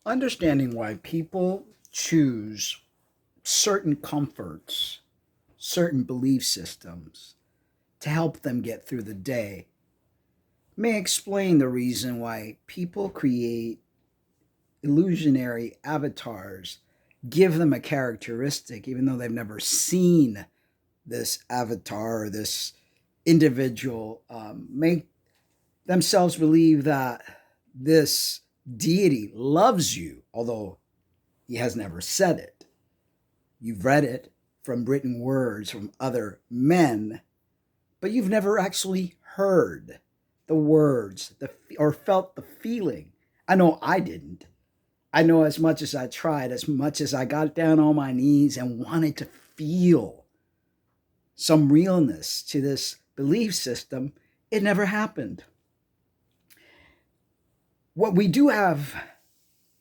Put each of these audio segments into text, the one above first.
Understanding why people choose certain comforts, certain belief systems to help them get through the day may explain the reason why people create illusionary avatars, give them a characteristic, even though they've never seen this avatar or this individual, make themselves believe that this deity loves you, although he has never said it. You've read it from written words from other men, but you've never actually heard the words or felt the feeling. I know I didn't. I know as much as I tried, as much as I got down on my knees and wanted to feel some realness to this belief system, it never happened. What we do have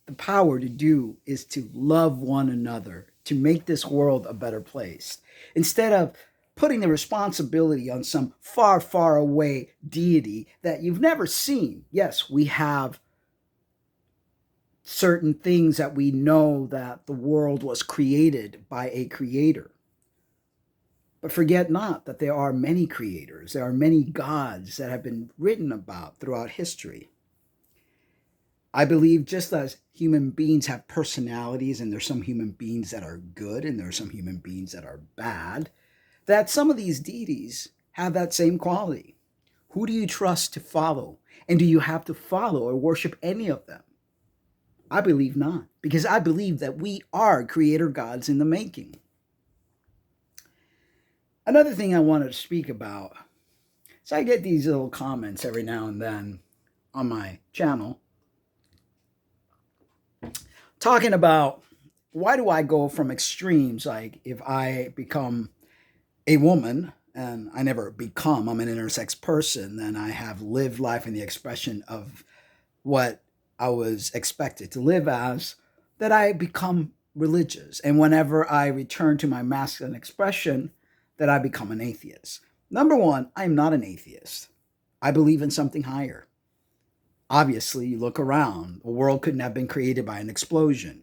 the power to do is to love one another, to make this world a better place. Instead of putting the responsibility on some far, far away deity that you've never seen. Yes, we have certain things that we know that the world was created by a creator. But forget not that there are many creators, there are many gods that have been written about throughout history. I believe just as human beings have personalities, and there's some human beings that are good and there are some human beings that are bad, that some of these deities have that same quality. Who do you trust to follow? And do you have to follow or worship any of them? I believe not, because I believe that we are creator gods in the making. Another thing I wanted to speak about, so I get these little comments every now and then on my channel talking about why do I go from extremes, like if I become a woman and I never become, I'm an intersex person, then I have lived life in the expression of what I was expected to live as, that I become religious. And whenever I return to my masculine expression, that I become an atheist. Number one, I'm not an atheist. I believe in something higher. Obviously, you look around, the world couldn't have been created by an explosion.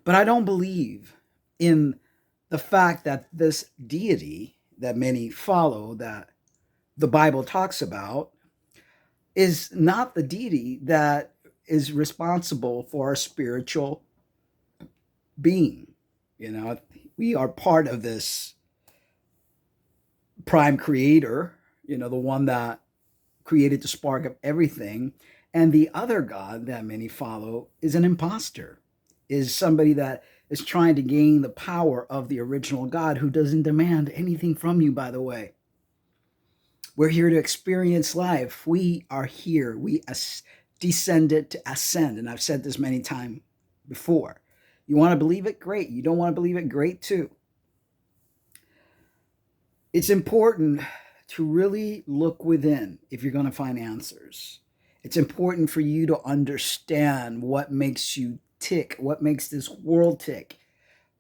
But I don't believe in the fact that this deity that many follow, that the Bible talks about, is not the deity that is responsible for our spiritual being. You know, we are part of this prime creator, the one that created the spark of everything. And the other God that many follow is an imposter, is somebody that is trying to gain the power of the original God, who doesn't demand anything from you, by the way. We're here to experience life. We are here. We descended to ascend. And I've said this many times before. You want to believe it? Great. You don't want to believe it? Great too. It's important to really look within if you're going to find answers. It's important for you to understand what makes you tick, what makes this world tick.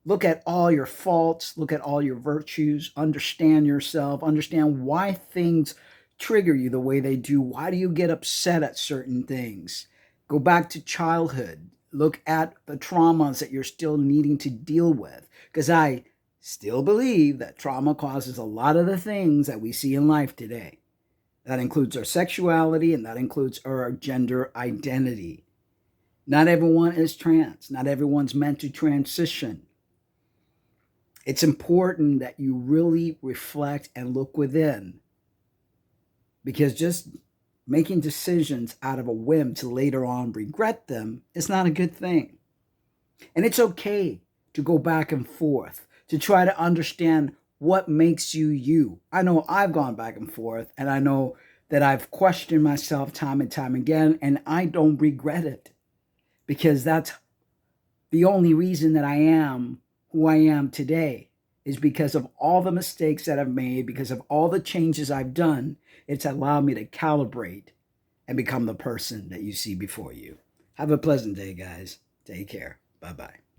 Look at all your faults, look at all your virtues, understand yourself, understand why things trigger you the way they do. Why do you get upset at certain things? Go back to childhood. Look at the traumas that you're still needing to deal with. Because I still believe that trauma causes a lot of the things that we see in life today. That includes our sexuality and that includes our gender identity. Not everyone is trans. Not everyone's meant to transition. It's important that you really reflect and look within, because just making decisions out of a whim to later on regret them is not a good thing. And it's okay to go back and forth, to try to understand what makes you you. I know I've gone back and forth, and I know that I've questioned myself time and time again, and I don't regret it, because that's the only reason that I am who I am today, is because of all the mistakes that I've made, because of all the changes I've done. It's allowed me to calibrate and become the person that you see before you. Have a pleasant day, guys. Take care. Bye-bye.